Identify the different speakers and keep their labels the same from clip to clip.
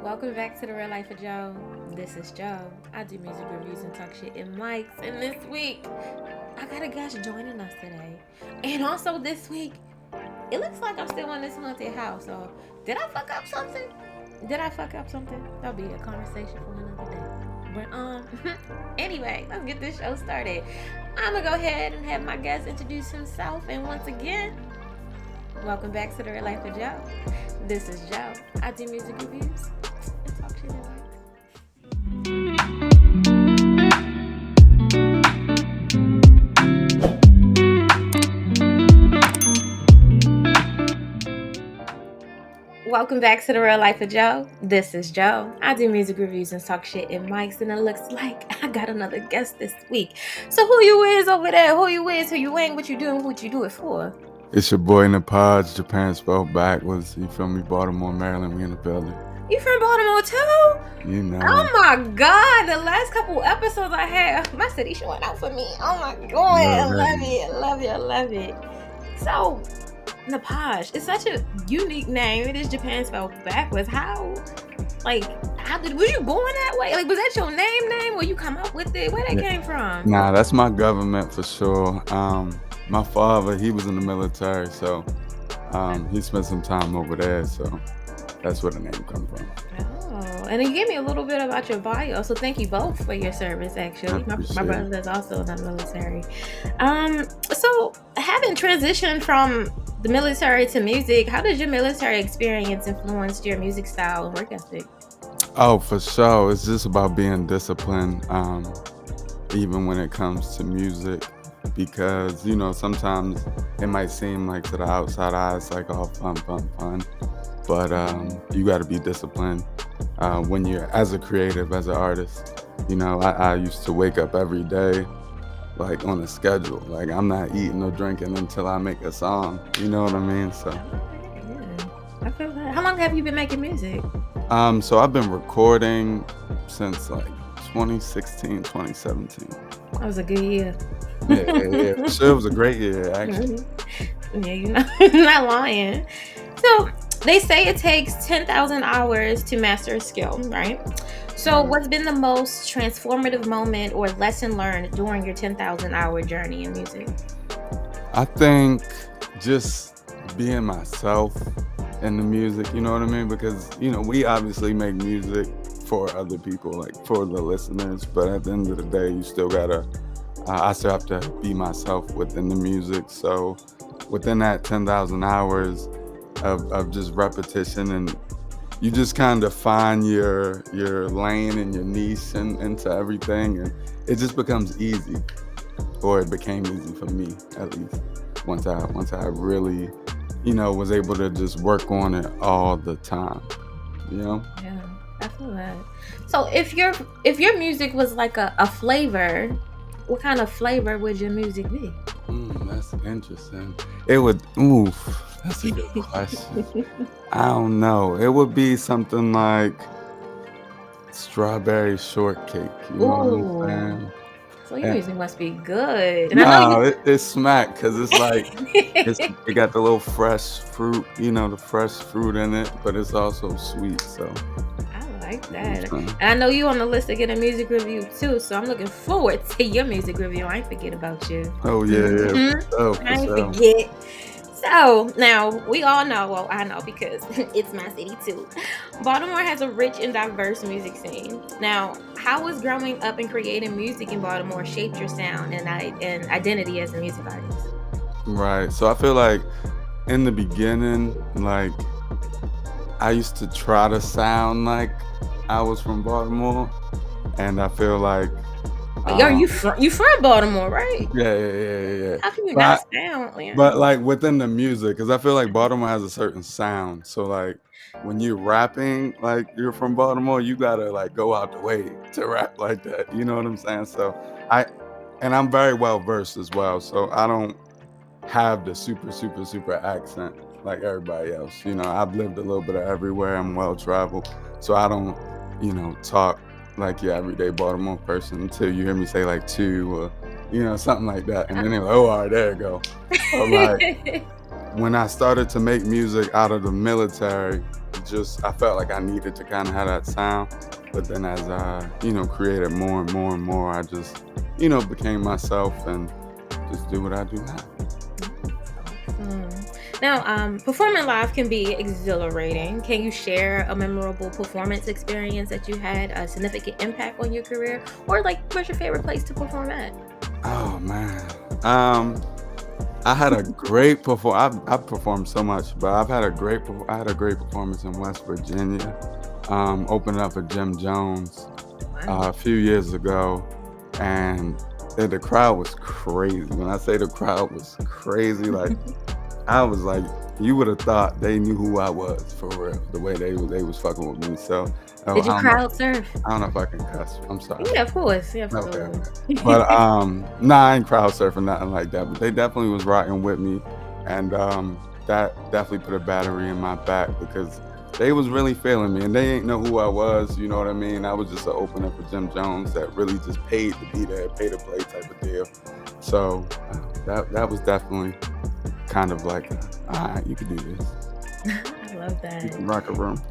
Speaker 1: Welcome back to the Real Life of Joe. This is Joe. I do music reviews and talk shit in mics. And this week, I got a guest joining us today. And also this week, it looks like I'm still in this haunted house. So, did I fuck up something? That'll be a conversation for another day. But anyway, let's get this show started. I'm gonna go ahead and have my guest introduce himself. And once again, welcome back to the Real Life of Joe. This is Joe. I do music reviews and talk shit in mics. Welcome back to the Real Life of Joe. This is Joe. I do music reviews and talk shit in mics, and it looks like I got another guest this week. So who you is over there? Who you is? Who you ain't? What you doing? What you do it for?
Speaker 2: It's your boy Napaj, Japan spelled backwards. You feel me? Baltimore, Maryland, we in the building.
Speaker 1: You from Baltimore too?
Speaker 2: You know.
Speaker 1: Oh my God! The last couple episodes I had, my city showing out for me. Oh my God! I love it. So, Napaj, it's such a unique name. It is Japan spelled backwards. How was you born that way? Like, was that your name, or you come up with it? Where that came from?
Speaker 2: Nah, that's my government for sure. My father, he was in the military, so he spent some time over there, so that's where the name comes from.
Speaker 1: Oh, and you gave me a little bit about your bio, so thank you both for your service. Actually, my brother is also in the military. So having transitioned from the military to music, how did your military experience influence your music style and work ethic?
Speaker 2: Oh, for sure. It's just about being disciplined, even when it comes to music, because sometimes it might seem like to the outside eye it's like all fun, but you got to be disciplined when you're as a creative, as an artist. I used to wake up every day like on a schedule. Like, I'm not eating or drinking until I make a song. You know what I mean? So
Speaker 1: Yeah, I feel that. How long have you been making music?
Speaker 2: so I've been recording since like 2016, 2017.
Speaker 1: That was a good year.
Speaker 2: Yeah. For sure, it was a great year, actually.
Speaker 1: Yeah, you're not lying. So they say it takes 10,000 hours to master a skill, right? So what's been the most transformative moment or lesson learned during your 10,000 hour journey in music?
Speaker 2: I think just being myself in the music, you know what I mean? Because, we obviously make music for other people, like for the listeners, but at the end of the day, you still gotta, I still have to be myself within the music. So within that 10,000 hours of just repetition, and you just kind of find your lane and your niche into everything, and it just becomes easy, or it became easy for me, at least once I really was able to just work on it all the time.
Speaker 1: Yeah, I feel that. So if your music was like a flavor, what kind of flavor would your music be?
Speaker 2: That's interesting. That's a good question. I don't know. It would be something like strawberry shortcake. You know what I'm saying?
Speaker 1: So your music must be good. And
Speaker 2: No, it's smack because it's like it got the little fresh fruit, the fresh fruit in it, but it's also sweet. So
Speaker 1: I like that. And I know you on the list to get a music review too, so I'm looking forward to your music review. I ain't forget about you.
Speaker 2: Oh yeah.
Speaker 1: I ain't forget. So now we all know, well, I know because it's my city too. Baltimore has a rich and diverse music scene. Now, how has growing up and creating music in Baltimore shaped your sound and identity as a music artist?
Speaker 2: Right. So I feel like in the beginning, like I used to try to sound like I was from Baltimore, and I feel like
Speaker 1: you from Baltimore, right?
Speaker 2: Yeah.
Speaker 1: How can you not sound? Yeah.
Speaker 2: But like within the music, because I feel like Baltimore has a certain sound. So like when you're rapping like you're from Baltimore, you gotta like go out the way to rap like that. You know what I'm saying? So I'm very well versed as well. So I don't have the super accent like everybody else. I've lived a little bit of everywhere. I'm well traveled. So I don't, talk like your everyday Baltimore person until you hear me say like two or something like that, and then they're like, oh, all right, there you go. So like when I started to make music out of the military, I felt like I needed to kind of have that sound. But then as I, created more and more and more, I just, became myself and just do what I do now.
Speaker 1: Now, performing live can be exhilarating. Can you share a memorable performance experience that you had a significant impact on your career? Or like, where's your favorite place to perform at?
Speaker 2: Oh man. I had a great I've performed so much, but I had a great performance in West Virginia. Opening up for Jim Jones
Speaker 1: Wow.
Speaker 2: a few years ago, and the crowd was crazy. When I say the crowd was crazy, like I was like, you would have thought they knew who I was for real. The way they was fucking with me. So
Speaker 1: Did you
Speaker 2: I don't know.
Speaker 1: crowd surf?
Speaker 2: I don't know if I can cuss. I'm sorry.
Speaker 1: Yeah, of course. Yeah,
Speaker 2: Okay,
Speaker 1: absolutely.
Speaker 2: okay. But nah, I ain't crowd surfing, nothing like that. But they definitely was rocking with me, and that definitely put a battery in my back because they was really feeling me, and they ain't know who I was. You know what I mean? I was just an opener for Jim Jones that really just paid to be there, pay to play type of deal. So that was definitely kind of like, all right, you can do this.
Speaker 1: I love
Speaker 2: You
Speaker 1: that.
Speaker 2: can rock a room.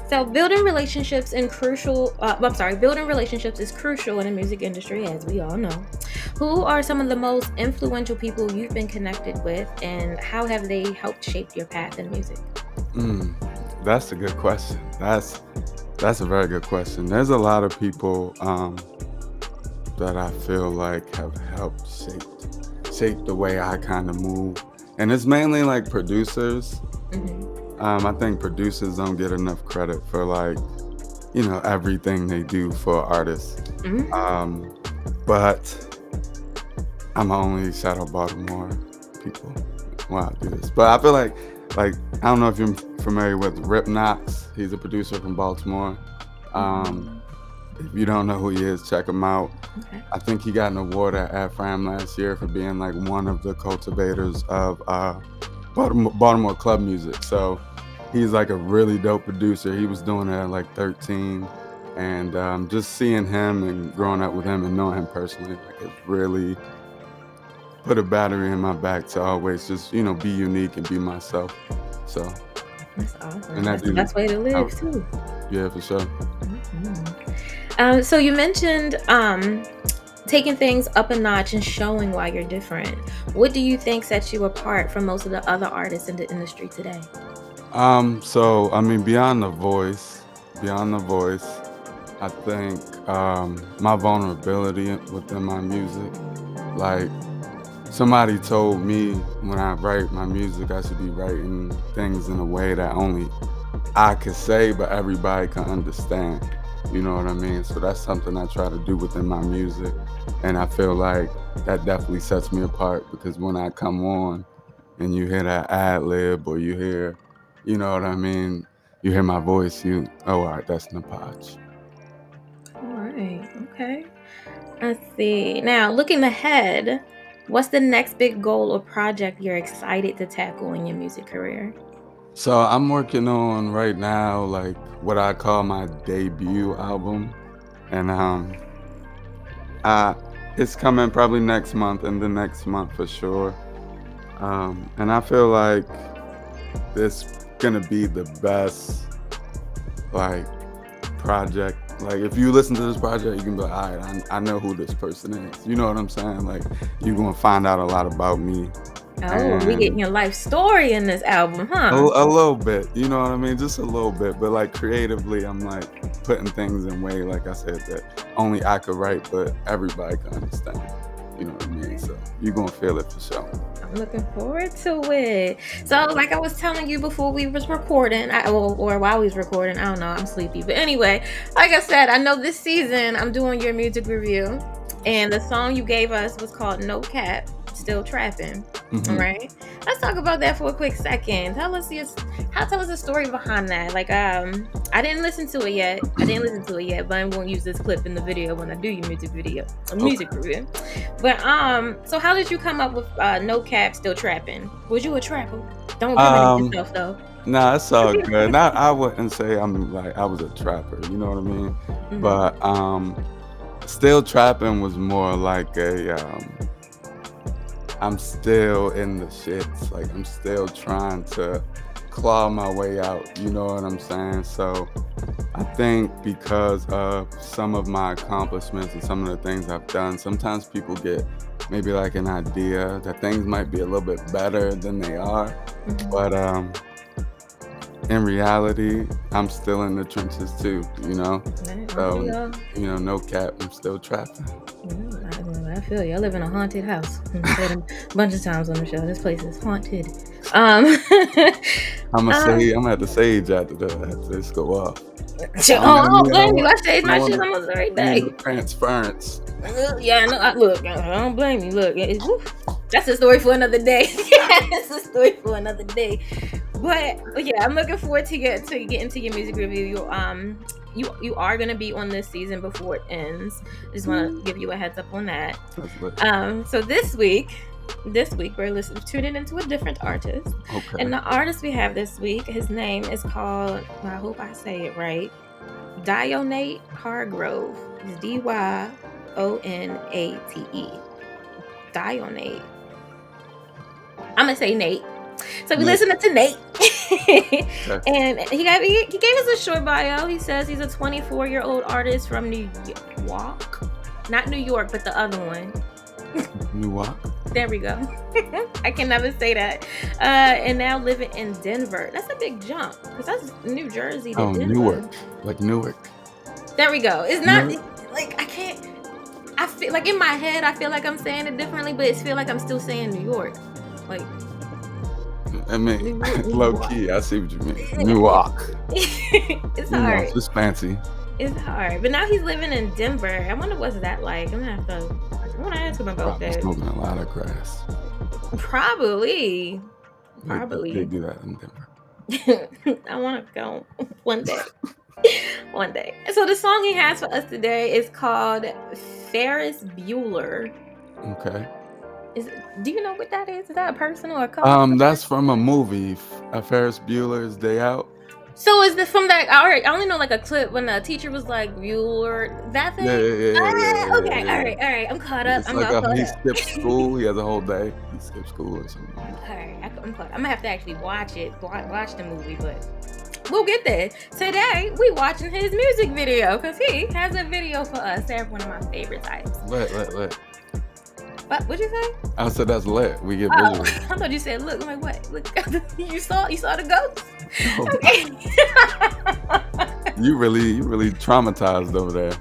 Speaker 1: So building relationships is crucial in the music industry, as we all know. Who are some of the most influential people you've been connected with, and how have they helped shape your path in music?
Speaker 2: Mm, that's a good question. That's a very good question. There's a lot of people that I feel like have helped shape the way I kind of move, and it's mainly like producers.
Speaker 1: Hmm.
Speaker 2: I think producers don't get enough credit for like everything they do for artists.
Speaker 1: Hmm.
Speaker 2: Um, but I'm only shout out Baltimore people while I do this. But I feel like I don't know if you're familiar with Rip Knox. He's a producer from Baltimore. Um, if you don't know who he is, check him out.
Speaker 1: Okay.
Speaker 2: I think he got an award at AFRAM last year for being like one of the cultivators of Baltimore club music. So he's like a really dope producer. He was doing it at like 13. And just seeing him and growing up with him and knowing him personally, like it's really put a battery in my back to always just, be unique and be myself. So,
Speaker 1: That's awesome.
Speaker 2: and that
Speaker 1: That's the
Speaker 2: dude,
Speaker 1: best way to
Speaker 2: I,
Speaker 1: live too.
Speaker 2: yeah, for sure.
Speaker 1: So you mentioned taking things up a notch and showing why you're different. What do you think sets you apart from most of the other artists in the industry today?
Speaker 2: So I mean, beyond the voice, I think my vulnerability within my music, like somebody told me when I write my music, I should be writing things in a way that only I could say, but everybody can understand. You know what I mean? So that's something I try to do within my music. And I feel like that definitely sets me apart because when I come on and you hear that ad lib or you hear, you know what I mean? You hear my voice, all right, that's Napaj.
Speaker 1: All right. Okay. Let's see. Now, looking ahead, what's the next big goal or project you're excited to tackle in your music career?
Speaker 2: So I'm working on right now, like what I call my debut album. And I it's coming probably next month and the next month for sure. And I feel like this gonna be the best like project. Like if you listen to this project, you can be like, all right, I know who this person is. You know what I'm saying? Like you're gonna find out a lot about me.
Speaker 1: Oh, we
Speaker 2: And
Speaker 1: getting your life story in this album, huh?
Speaker 2: a little bit, you know what I mean? Just a little bit. But like creatively, I'm like putting things in way, like I said, that only I could write, but everybody can understand. You know what I mean? So you're gonna feel it for sure.
Speaker 1: I'm looking forward to it. So, like I was telling you before we was recording, or while we was recording, I don't know, I'm sleepy. But anyway, like I said, I know this season I'm doing your music review, and the song you gave us was called "No Cap." Still trapping. All
Speaker 2: Hmm.
Speaker 1: right. Let's talk about that for a quick second. Tell us the story behind that. Like, I didn't listen to it yet. But I'm going to use this clip in the video when I do your
Speaker 2: Okay.
Speaker 1: music review. But so how did you come up with No Cap Still Trapping? Was you a trapper? Don't incriminate
Speaker 2: Um,
Speaker 1: yourself though.
Speaker 2: nah, it's all good. Not I wouldn't say I'm like I was a trapper, you know what I mean?
Speaker 1: Hmm.
Speaker 2: But still trapping was more like a I'm still in the shits. Like I'm still trying to claw my way out, you know what I'm saying? So I think because of some of my accomplishments and some of the things I've done, sometimes people get maybe like an idea that things might be a little bit better than they are. But in reality, I'm still in the trenches too, you know? So, you know, no cap, I'm still trapping.
Speaker 1: I feel you. I live in a haunted house. I've said a bunch of times on the show. This place is haunted. I'm
Speaker 2: gonna have to sage after this go off.
Speaker 1: I don't blame you. I shaved my shit almost every day.
Speaker 2: Transference.
Speaker 1: Yeah, I know. Look, I don't blame you. Look, that's a story for another day. That's a story for another day. But yeah, I'm looking forward to get into your music review. You are gonna be on this season before it ends. I just want to give you a heads up on that. So this week we're tuning into a different artist.
Speaker 2: Okay.
Speaker 1: And the artist we have this week, his name is called, I hope I say it right, Dynonate Hargrove. It's Dynonate. Dynonate. I'm gonna say Nate. So we listening to Nate. And he gave us a short bio. He says he's a 24-year-old artist from Newark. Not New York, but the other one.
Speaker 2: Newark.
Speaker 1: There we go. I can never say that. And now living in Denver. That's a big jump because that's New Jersey to Denver.
Speaker 2: Newark. Like Newark.
Speaker 1: There we go. It's not like I can't. I feel like in my head I feel like I'm saying it differently, but it feel like I'm still saying New York. Like.
Speaker 2: I mean, low key, I see what you mean. Newark.
Speaker 1: It's hard.
Speaker 2: It's fancy.
Speaker 1: It's hard. But now he's living in Denver. I wonder what's that like. I want to ask him about that.
Speaker 2: Smoking a lot of grass.
Speaker 1: Probably.
Speaker 2: They do that in Denver.
Speaker 1: I want to go one day. One day. So the song he has for us today is called Ferris Bueller.
Speaker 2: Okay.
Speaker 1: Do you know what that is? Is that a person or a couple?
Speaker 2: That's from a movie, Ferris Bueller's Day Out.
Speaker 1: So is this from that? I only know like a clip when the teacher was like Bueller. That thing. Yeah. Okay. All right. I'm caught up.
Speaker 2: He skipped school. He has a whole day. He skipped school or something.
Speaker 1: All right. I'm caught up. I'm gonna have to actually watch it. Watch the movie, but we'll get there. Today we watching his music video because he has a video for us. They're one of my favorite types.
Speaker 2: Lit.
Speaker 1: What'd you say?
Speaker 2: I said that's lit. We get visual.
Speaker 1: I thought you said look. I'm like, what? Look, you saw the ghost?
Speaker 2: No.
Speaker 1: Okay.
Speaker 2: You really traumatized over there.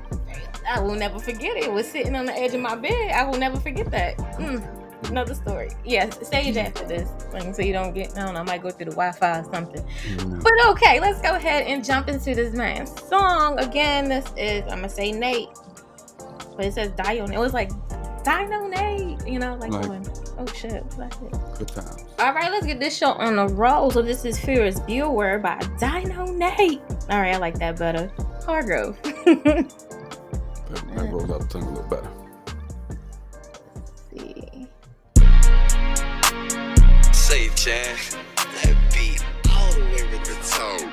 Speaker 1: I will never forget it. It was sitting on the edge of my bed. I will never forget that. Another story. Yes, stage after this. So you don't get, I don't know, I might go through the Wi-Fi or something. But okay, let's go ahead and jump into this man's song. Again, this is, I'm going to say Nate. But it says Dynonate. It was like Dynonate, you know, like going, oh shit, what's that shit?
Speaker 2: Good times.
Speaker 1: All right, let's get this show on the roll. So this is Ferris Bueller by Dynonate. All right, I like that better. Hargrove.
Speaker 2: That rolled up tongue a little better.
Speaker 1: Let's see.
Speaker 3: Say it, Chad. That beat all the way with the tone.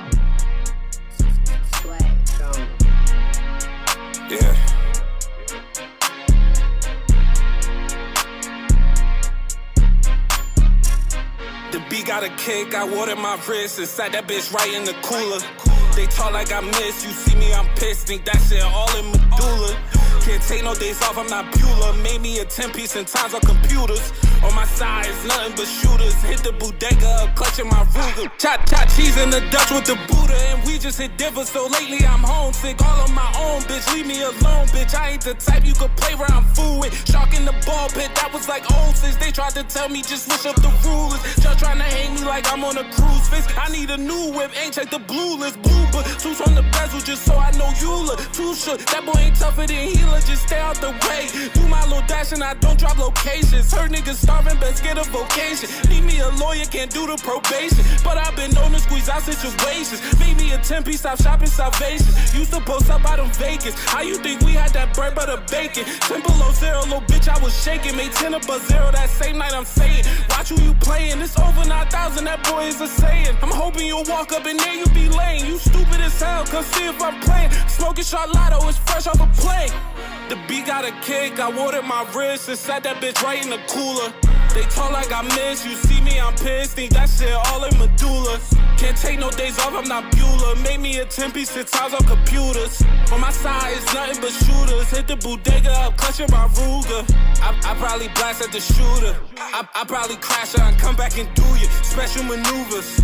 Speaker 3: Yeah. The beat got a kick, I watered my wrist and sat that bitch right in the cooler. They talk like I miss, you see me, I'm pissed, think that shit all in medulla. Can't take no days off, I'm not Bueller. Made me a 10-piece in times on computers. On my side is nothing but shooters. Hit the bodega up, clutching my Ruger. Chop cheese in the Dutch with the Buddha. And we just hit Denver, so lately I'm homesick. All on my own, bitch, leave me alone, bitch. I ain't the type you could play where I'm fool with. Shark in the ball pit, that was like old since they tried to tell me just switch up the rulers. Just trying to hang me like I'm on a cruise fix. I need a new whip, ain't check the blue list. Blue book, suits on the bezel just so I know you look. Too shook, that boy ain't tougher than healer, just stay out the way. Do my little dash and I don't drop locations. Her niggas starving, best get a vocation. Need me a lawyer, can't do the probation. But I've been known to squeeze out situations. Made me a 10-piece, stop shopping salvation. Used to post up out in Vegas. How you think we had that bread butter bacon? 10 below zero, little bitch, I was shaking. Made 10 above zero that same night, I'm saying. Watch who you playing, it's over 9,000, that boy is a saying. I'm hoping you'll walk up and there you be laying. You stupid as hell, come see if I'm playing. Smoking Charlotte, it's fresh off a plane. The beat got a kick, I watered my wrist and sat that bitch right in the cooler. They talk like I miss, you see me, I'm pissed. Think that shit all in medulla. Can't take no days off, I'm not Bueller. Made me a 10-piece 6 hours on computers. On my side, it's nothing but shooters. Hit the bodega up, clutching my Ruger. I probably blast at the shooter. I probably crash her and come back and do you. Special maneuvers.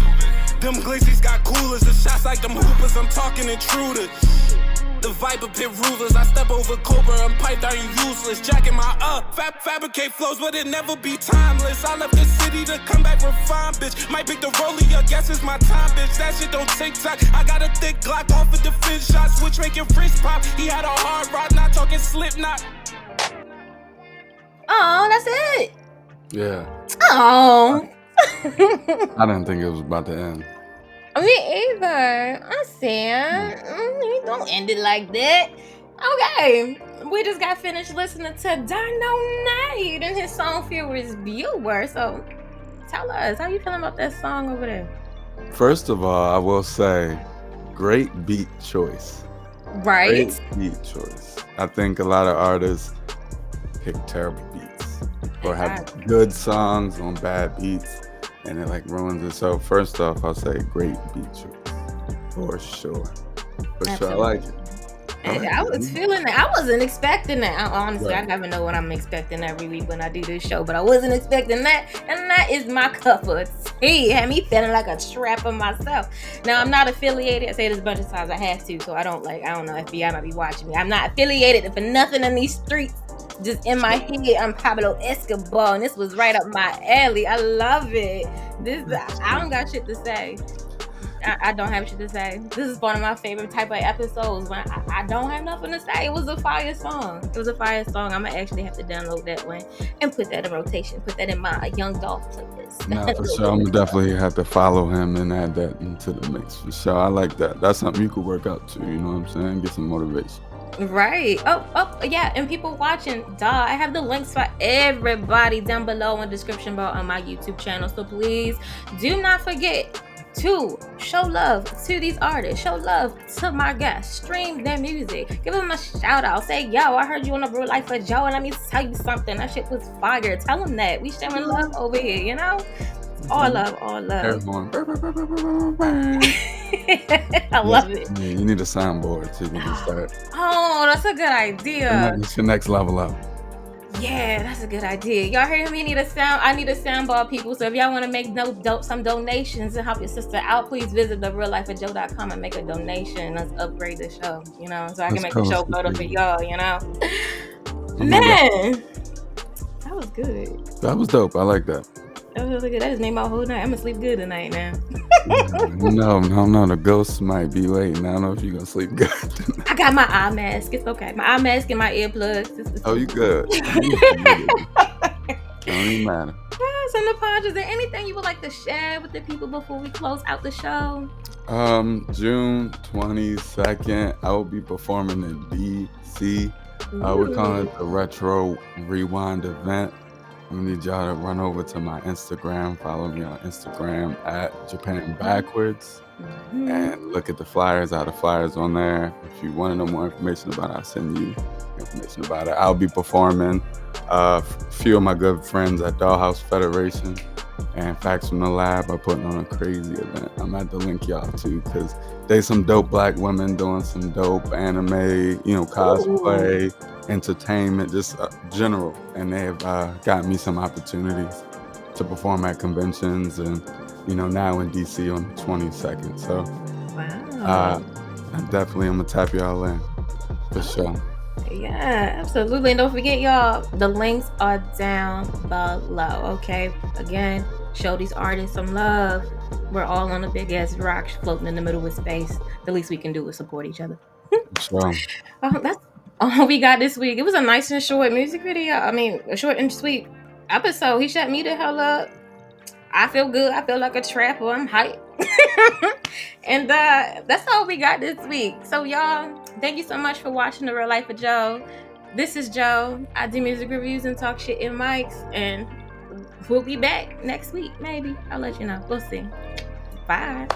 Speaker 3: Them glizzies got coolers. The shots like them hoopers, I'm talking intruders. The Viper pit rulers, I step over Cobra and Python useless. Jacking my fabricate flows, but it never be timeless. I left the city to come back refined, bitch. Might pick the rollie, guess it's my time, bitch. That shit don't take time. I got a thick Glock off of the defense shot, switch making wrist pop. He had a hard rod, not talking Slipknot.
Speaker 1: Oh, that's it.
Speaker 2: Yeah.
Speaker 1: Oh.
Speaker 2: I didn't think it was about to end.
Speaker 1: Me either. I'm saying, don't end it like that. Okay, we just got finished listening to Dynonate and his song Ferris Bueller. So tell us, how you feeling about that song over there?
Speaker 2: First of all, I will say, great beat choice.
Speaker 1: Right?
Speaker 2: Great beat choice. I think a lot of artists pick terrible beats or have good songs on bad beats, and it like ruins it. So first off, I'll say great beat choice for sure. Sure, I like it.
Speaker 1: I was feeling that. I wasn't expecting that. Honestly, I never know what I'm expecting every week when I do this show, but I wasn't expecting that, and that is my cup of tea. Had me feeling like a trapper myself. Now, I'm not affiliated. I say this a bunch of times. I have to, so I don't know, FBI might be watching me. I'm not affiliated for nothing in these streets. Just in my head, I'm Pablo Escobar, and this was right up my alley. I love it. I don't got shit to say. I don't have shit to say. This is one of my favorite type of episodes when I don't have nothing to say. It was a fire song. I'm gonna actually have to download that one and put that in rotation. Put that in my Young Dolph playlist.
Speaker 2: No, for sure. I'm definitely have to follow him and add that into the mix for sure. I like that. That's something you could work out to. You know what I'm saying? Get some motivation.
Speaker 1: Right. Oh, yeah. And people watching, I have the links for everybody down below in the description bar on my YouTube channel. So please do not forget to show love to these artists, show love to my guests, stream their music, give them a shout out, say, yo, I heard you on the Real Life of Joe, and let me tell you something, that shit was fire. Tell them that we sharing love over here, you know. All love.
Speaker 2: I
Speaker 1: love it.
Speaker 2: Yeah, you need a soundboard so you can just start.
Speaker 1: Oh, that's a good idea.
Speaker 2: It's your next level up.
Speaker 1: Yeah, that's a good idea. Y'all heard me? I need a soundbar, people. So if y'all want to make some donations and help your sister out, please visit thereallifeofjoe.com and make a donation. Let's upgrade the show, you know, so I can make the show better for y'all, you know. Man, that was good.
Speaker 2: That was dope. I like that.
Speaker 1: That was really good. That just made my whole night. I'm gonna sleep good tonight now.
Speaker 2: No. The ghosts might be waiting. I don't know if you're gonna sleep good tonight.
Speaker 1: I got my eye mask. It's okay. My eye mask and my earplugs.
Speaker 2: Oh, you good. Don't even matter.
Speaker 1: So Napaj, is there anything you would like to share with the people before we close out the show?
Speaker 2: June 22nd, I will be performing in DC. We're calling it the Retro Rewind event. I need y'all to run over to my Instagram, follow me on Instagram at Japan Backwards, and look at the flyers. I have the flyers on there. If you want to know more information about it, I'll send you information about it. I'll be performing. A few of my good friends at Dollhouse Federation and Facts from the Lab are putting on a crazy event. I'm going to have to link y'all too, because there's some dope black women doing some dope anime, cosplay, entertainment, just general. And they have got me some opportunities to perform at conventions and, now in DC on the 22nd. So I'm going to tap y'all in for sure.
Speaker 1: Yeah, absolutely. And don't forget, y'all, the links are down below, okay? Again, show these artists some love. We're all on a big ass rock floating in the middle of space. The least we can do is support each other.
Speaker 2: Sure.
Speaker 1: That's all we got this week. It was a nice and short music video. I mean, a short and sweet episode. He shut me the hell up. I feel good. I feel like a trapper. I'm hyped. And that's all we got this week. So y'all, thank you so much for watching The Real Life of Joe. This is Joe. I do music reviews and talk shit in mics, and we'll be back next week, maybe. I'll let you know. We'll see. Bye.